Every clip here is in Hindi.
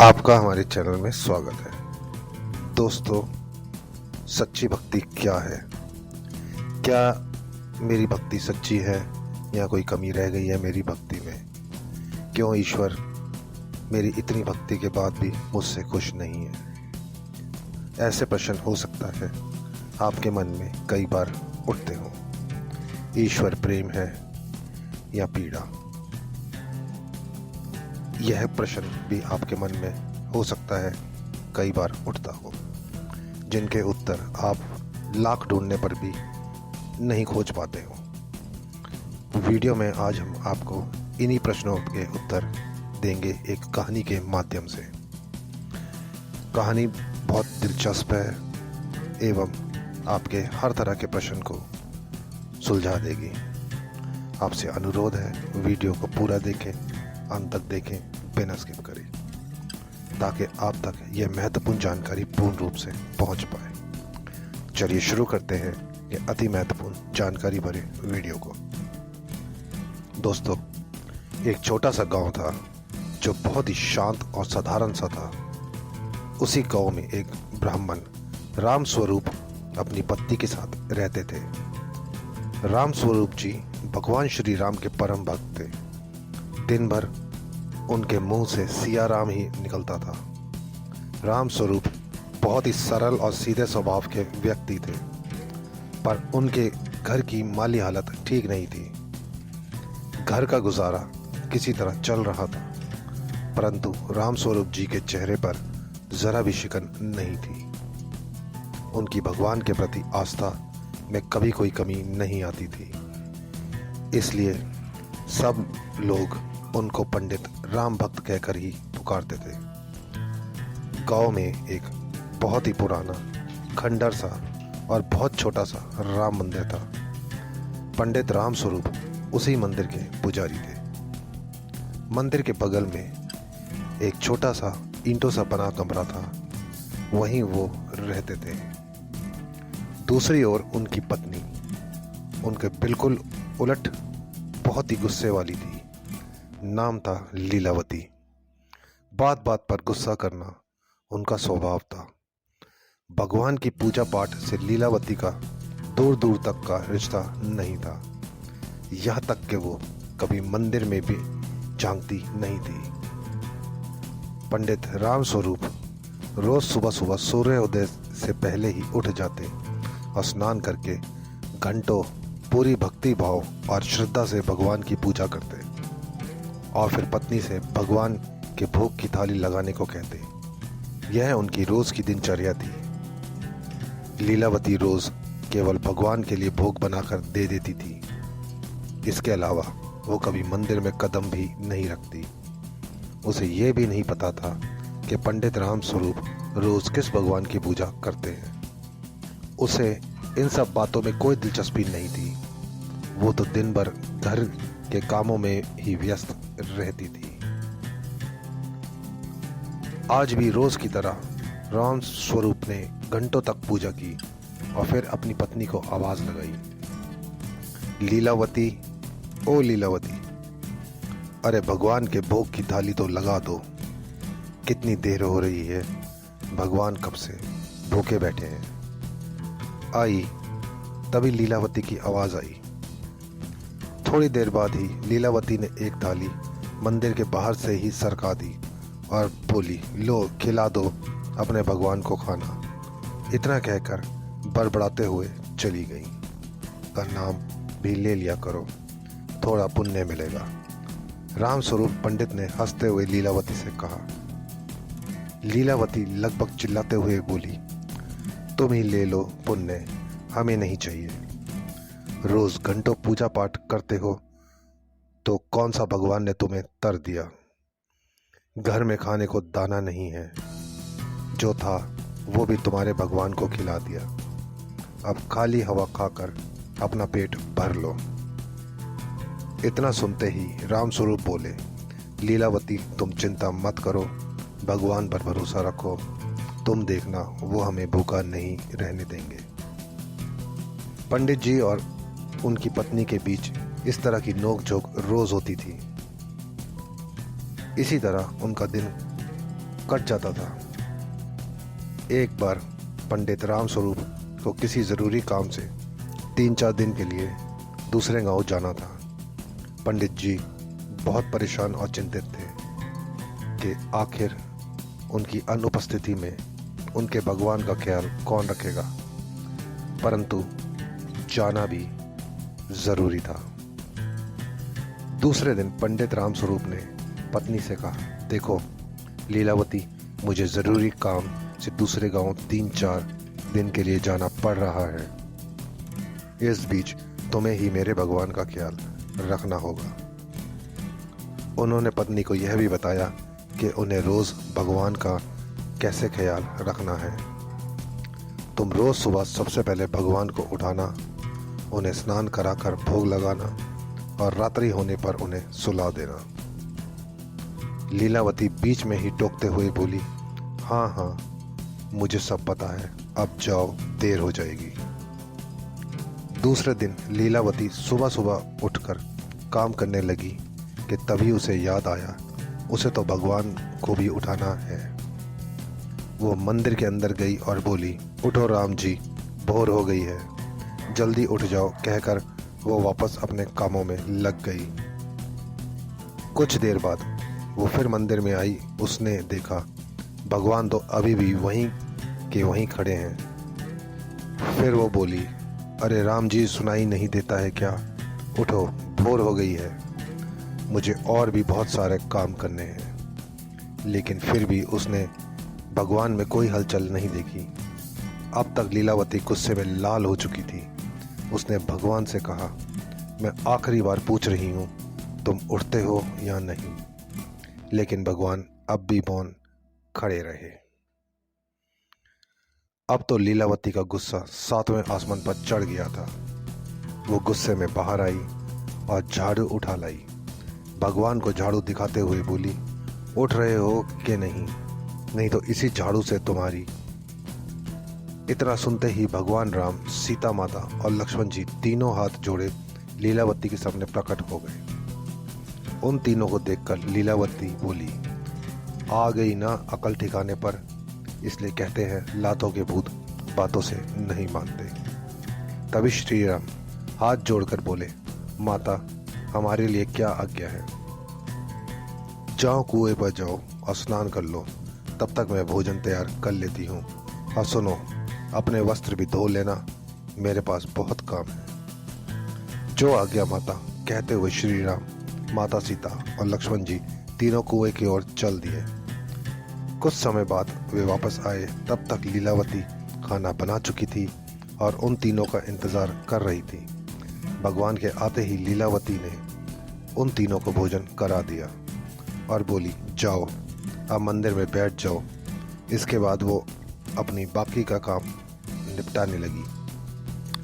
आपका हमारे चैनल में स्वागत है। दोस्तों, सच्ची भक्ति क्या है? क्या मेरी भक्ति सच्ची है या कोई कमी रह गई है मेरी भक्ति में? क्यों ईश्वर मेरी इतनी भक्ति के बाद भी मुझसे खुश नहीं है? ऐसे प्रश्न हो सकता है आपके मन में कई बार उठते हों। ईश्वर प्रेम है या पीड़ा? यह प्रश्न भी आपके मन में हो सकता है कई बार उठता हो, जिनके उत्तर आप लाख ढूंढने पर भी नहीं खोज पाते हो। वीडियो में आज हम आपको इन्हीं प्रश्नों के उत्तर देंगे एक कहानी के माध्यम से। कहानी बहुत दिलचस्प है एवं आपके हर तरह के प्रश्न को सुलझा देगी। आपसे अनुरोध है, वीडियो को पूरा देखें, अंत तक देखें, बिना स्किप करें, ताकि आप तक यह महत्वपूर्ण जानकारी पूर्ण रूप से पहुंच पाए। चलिए शुरू करते हैं ये अति महत्वपूर्ण जानकारी भरे वीडियो को। दोस्तों, एक छोटा सा गांव था जो बहुत ही शांत और साधारण सा था। उसी गांव में एक ब्राह्मण राम स्वरूप अपनी पत्नी के साथ रहते थे। राम स्वरूप जी भगवान श्री राम के परम भक्त थे। दिन भर उनके मुंह से सिया राम ही निकलता था। राम स्वरूप बहुत ही सरल और सीधे स्वभाव के व्यक्ति थे, पर उनके घर की माली हालत ठीक नहीं थी। घर का गुजारा किसी तरह चल रहा था, परंतु राम स्वरूप जी के चेहरे पर जरा भी शिकन नहीं थी। उनकी भगवान के प्रति आस्था में कभी कोई कमी नहीं आती थी। इसलिए सब लोग उनको पंडित राम भक्त कहकर ही पुकारते थे। गांव में एक बहुत ही पुराना, खंडर सा और बहुत छोटा सा राम मंदिर था। पंडित राम स्वरूप उसी मंदिर के पुजारी थे। मंदिर के बगल में एक छोटा सा ईंटों सा बना कमरा था, वहीं वो रहते थे। दूसरी ओर उनकी पत्नी उनके बिल्कुल उलट बहुत ही गुस्से वाली थी। नाम था लीलावती। बात बात पर गुस्सा करना उनका स्वभाव था। भगवान की पूजा पाठ से लीलावती का दूर दूर तक का रिश्ता नहीं था। यह तक कि वो कभी मंदिर में भी झांकती नहीं थी। पंडित राम स्वरूप रोज सुबह सुबह सूर्योदय से पहले ही उठ जाते और स्नान करके घंटों पूरी भक्ति भाव और श्रद्धा से भगवान की पूजा करते और फिर पत्नी से भगवान के भोग की थाली लगाने को कहते। यह उनकी रोज की दिनचर्या थी। लीलावती रोज केवल भगवान के लिए भोग बनाकर दे देती थी। इसके अलावा वो कभी मंदिर में कदम भी नहीं रखती। उसे यह भी नहीं पता था कि पंडित राम स्वरूप रोज किस भगवान की पूजा करते हैं। उसे इन सब बातों में कोई दिलचस्पी नहीं थी। वो तो दिन भर घर के कामों में ही व्यस्त रहती थी। आज भी रोज की तरह राम स्वरूप ने घंटों तक पूजा की और फिर अपनी पत्नी को आवाज लगाई, लीलावती, ओ लीलावती, अरे भगवान के भोग की थाली तो लगा दो। कितनी देर हो रही है, भगवान कब से भूखे बैठे हैं। आई तभी लीलावती की आवाज आई। थोड़ी देर बाद ही लीलावती ने एक थाली मंदिर के बाहर से ही सरका दी और बोली, लो खिला दो अपने भगवान को खाना। इतना कहकर बड़बड़ाते हुए चली गई। का नाम भी ले लिया करो, थोड़ा पुण्य मिलेगा। राम स्वरूप पंडित ने हंसते हुए लीलावती से कहा। लीलावती लगभग चिल्लाते हुए बोली, तुम ही ले लो पुण्य, हमें नहीं चाहिए। रोज घंटों पूजा पाठ करते हो तो कौन सा भगवान ने तुम्हें तर दिया? घर में खाने को दाना नहीं है, जो था वो भी तुम्हारे भगवान को खिला दिया। अब खाली हवा खाकर अपना पेट भर लो। इतना सुनते ही राम स्वरूप बोले, लीलावती तुम चिंता मत करो, भगवान पर भरोसा रखो, तुम देखना वो हमें भूखा नहीं रहने देंगे। पंडित जी और उनकी पत्नी के बीच इस तरह की नोकझोंक रोज होती थी। इसी तरह उनका दिन कट जाता था। एक बार पंडित रामस्वरूप को किसी ज़रूरी काम से 3-4 दिन के लिए दूसरे गांव जाना था। पंडित जी बहुत परेशान और चिंतित थे कि आखिर उनकी अनुपस्थिति में उनके भगवान का ख्याल कौन रखेगा, परंतु जाना भी ज़रूरी था। दूसरे दिन पंडित रामस्वरूप ने पत्नी से कहा, देखो लीलावती, मुझे ज़रूरी काम से दूसरे गांव 3-4 दिन के लिए जाना पड़ रहा है। इस बीच तुम्हें ही मेरे भगवान का ख्याल रखना होगा। उन्होंने पत्नी को यह भी बताया कि उन्हें रोज़ भगवान का कैसे ख्याल रखना है। तुम रोज़ सुबह सबसे पहले भगवान को उठाना, उन्हें स्नान कराकर भोग लगाना और रात्रि होने पर उन्हें सुला देना। लीलावती बीच में ही टोकते हुए बोली, हाँ हाँ, मुझे सब पता है, अब जाओ, देर हो जाएगी। दूसरे दिन लीलावती सुबह सुबह उठकर काम करने लगी कि तभी उसे याद आया, उसे तो भगवान को भी उठाना है। वो मंदिर के अंदर गई और बोली, उठो राम जी, भोर हो गई है, जल्दी उठ जाओ, कहकर वो वापस अपने कामों में लग गई। कुछ देर बाद वो फिर मंदिर में आई। उसने देखा भगवान तो अभी भी वहीं के वहीं खड़े हैं। फिर वो बोली, अरे राम जी, सुनाई नहीं देता है क्या? उठो, भोर हो गई है, मुझे और भी बहुत सारे काम करने हैं। लेकिन फिर भी उसने भगवान में कोई हलचल नहीं देखी। अब तक लीलावती गुस्से में लाल हो चुकी थी। उसने भगवान से कहा, मैं आखिरी बार पूछ रही हूँ, तुम उठते हो या नहीं? लेकिन भगवान अब भी मौन खड़े रहे। अब तो लीलावती का गुस्सा 7वें आसमान पर चढ़ गया था। वो गुस्से में बाहर आई और झाड़ू उठा लाई। भगवान को झाड़ू दिखाते हुए बोली, उठ रहे हो कि नहीं? नहीं तो इसी झाड़ू से तुम्हारी। इतना सुनते ही भगवान राम, सीता माता और लक्ष्मण जी तीनों हाथ जोड़े लीलावती के सामने प्रकट हो गए। उन तीनों को देखकर लीलावती बोली, आ गई ना अकल ठिकाने पर? इसलिए कहते हैं, लातों के भूत बातों से नहीं मानते। तभी श्री राम हाथ जोड़कर बोले, माता, हमारे लिए क्या आज्ञा है? जाओ, कुएं पर जाओ और स्नान कर लो, तब तक मैं भोजन तैयार कर लेती हूँ। और सुनो, अपने वस्त्र भी धो लेना, मेरे पास बहुत काम है। जो आज्ञा माता, कहते हुए श्री राम, माता सीता और लक्ष्मण जी तीनों कुएं की ओर चल दिए। कुछ समय बाद वे वापस आए। तब तक लीलावती खाना बना चुकी थी और उन तीनों का इंतजार कर रही थी। भगवान के आते ही लीलावती ने उन तीनों को भोजन करा दिया और बोली, जाओ, अब मंदिर में बैठ जाओ। इसके बाद वो अपनी बाकी का काम निपटाने लगी।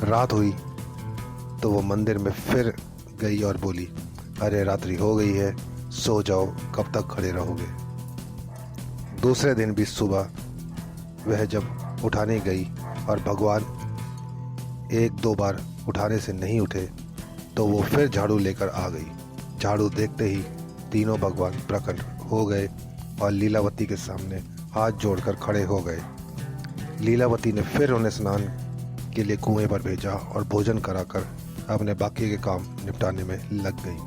रात हुई तो वो मंदिर में फिर गई और बोली, अरे रात्रि हो गई है, सो जाओ, कब तक खड़े रहोगे? दूसरे दिन भी सुबह वह जब उठाने गई और भगवान 1-2 बार उठाने से नहीं उठे तो वो फिर झाड़ू लेकर आ गई। झाड़ू देखते ही तीनों भगवान प्रकट हो गए और लीलावती के सामने हाथ जोड़कर खड़े हो गए। लीलावती ने फिर उन्हें स्नान के लिए कुएं पर भेजा और भोजन कराकर अपने बाकी के काम निपटाने में लग गई।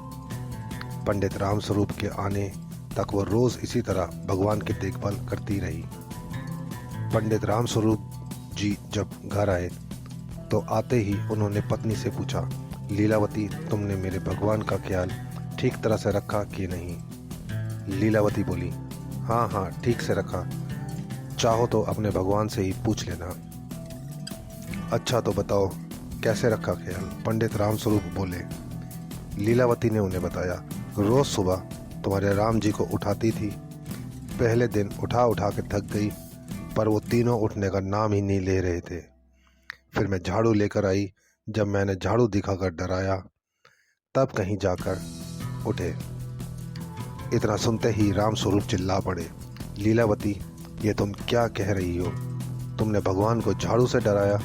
पंडित रामस्वरूप के आने तक वो रोज इसी तरह भगवान की देखभाल करती रही। पंडित रामस्वरूप जी जब घर आए तो आते ही उन्होंने पत्नी से पूछा, लीलावती, तुमने मेरे भगवान का ख्याल ठीक तरह से रखा कि नहीं? लीलावती बोली, हाँ हाँ, ठीक से रखा, चाहो तो अपने भगवान से ही पूछ लेना। अच्छा तो बताओ, कैसे रखा ख्याल? पंडित रामस्वरूप बोले। लीलावती ने उन्हें बताया, रोज सुबह तुम्हारे राम जी को उठाती थी। पहले दिन उठा उठा के थक गई, पर वो तीनों उठने का नाम ही नहीं ले रहे थे। फिर मैं झाड़ू लेकर आई। जब मैंने झाड़ू दिखाकर डराया, तब कहीं जाकर उठे। इतना सुनते ही रामस्वरूप चिल्ला पड़े, लीलावती, ये तुम क्या कह रही हो? तुमने भगवान को झाड़ू से डराया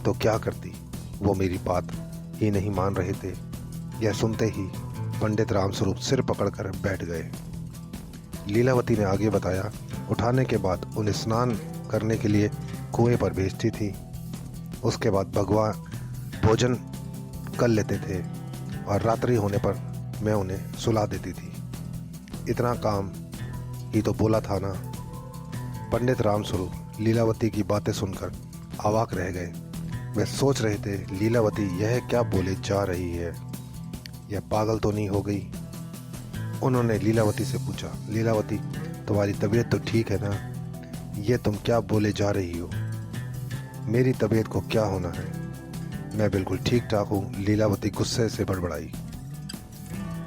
तो क्या करती? वो मेरी बात ही नहीं मान रहे थे। यह सुनते ही पंडित रामस्वरूप सिर पकड़कर बैठ गए। लीलावती ने आगे बताया, उठाने के बाद उन्हें स्नान करने के लिए कुएं पर भेजती थी। उसके बाद भगवान भोजन कर लेते थे और रात्रि होने पर मैं उन्हें सुला देती थी। इतना काम ही तो बोला था ना। पंडित रामस्वरूप लीलावती की बातें सुनकर अवाक रह गए। वे सोच रहे थे, लीलावती यह क्या बोले जा रही है, यह पागल तो नहीं हो गई। उन्होंने लीलावती से पूछा, लीलावती तुम्हारी तबीयत तो ठीक है ना? ये तुम क्या बोले जा रही हो? मेरी तबीयत को क्या होना है, मैं बिल्कुल ठीक ठाक हूँ, लीलावती गुस्से से बड़बड़ाई।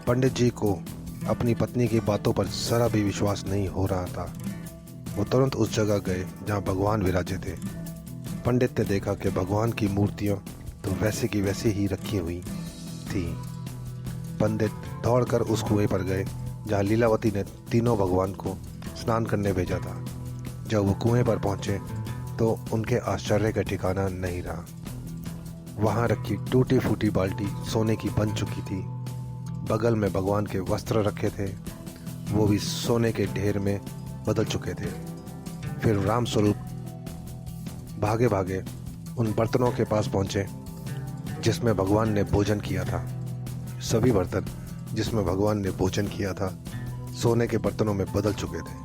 पंडित जी को अपनी पत्नी की बातों पर जरा भी विश्वास नहीं हो रहा था। वो तुरंत उस जगह गए जहाँ भगवान विराजे थे। पंडित ने देखा कि भगवान की मूर्तियाँ तो वैसे की वैसे ही रखी हुई थी। पंडित दौड़कर उस कुएं पर गए जहाँ लीलावती ने तीनों भगवान को स्नान करने भेजा था। जब वो कुएं पर पहुंचे तो उनके आश्चर्य का ठिकाना नहीं रहा। वहां रखी टूटी फूटी बाल्टी सोने की बन चुकी थी। बगल में भगवान के वस्त्र रखे थे, वो भी सोने के ढेर में बदल चुके थे। फिर रामस्वरूप भागे भागे उन बर्तनों के पास पहुंचे जिसमें भगवान ने भोजन किया था। सभी बर्तन जिसमें भगवान ने भोजन किया था सोने के बर्तनों में बदल चुके थे।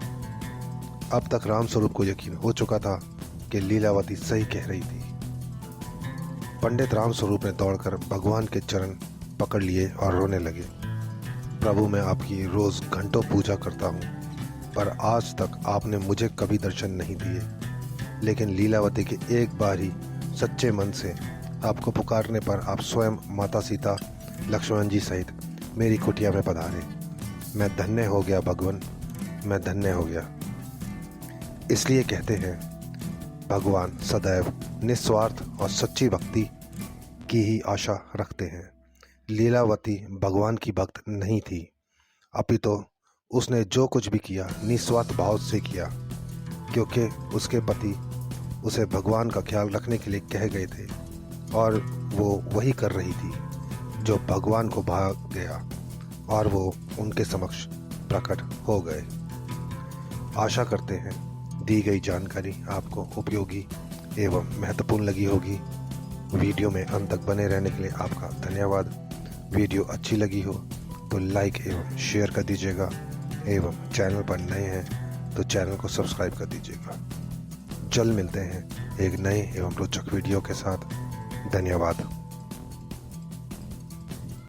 अब तक रामस्वरूप को यकीन हो चुका था कि लीलावती सही कह रही थी। पंडित रामस्वरूप ने दौड़कर भगवान के चरण पकड़ लिए और रोने लगे। प्रभु, मैं आपकी रोज घंटों पूजा करता हूँ, पर आज तक आपने मुझे कभी दर्शन नहीं दिए। लेकिन लीलावती के एक बार ही सच्चे मन से आपको पुकारने पर आप स्वयं माता सीता, लक्ष्मण जी सहित मेरी कुटिया में पधारे। मैं धन्य हो गया भगवान, मैं धन्य हो गया। इसलिए कहते हैं, भगवान सदैव निस्वार्थ और सच्ची भक्ति की ही आशा रखते हैं। लीलावती भगवान की भक्त नहीं थी, अपितु उसने जो कुछ भी किया निस्वार्थ भाव से किया, क्योंकि उसके पति उसे भगवान का ख्याल रखने के लिए कह गए थे और वो वही कर रही थी जो भगवान को भाग गया और वो उनके समक्ष प्रकट हो गए। आशा करते हैं दी गई जानकारी आपको उपयोगी एवं महत्वपूर्ण लगी होगी। वीडियो में अंत तक बने रहने के लिए आपका धन्यवाद। वीडियो अच्छी लगी हो तो लाइक एवं शेयर कर दीजिएगा एवं चैनल पर नए हैं तो चैनल को सब्सक्राइब कर दीजिएगा। जल्द मिलते हैं एक नए एवं रोचक वीडियो के साथ। धन्यवाद।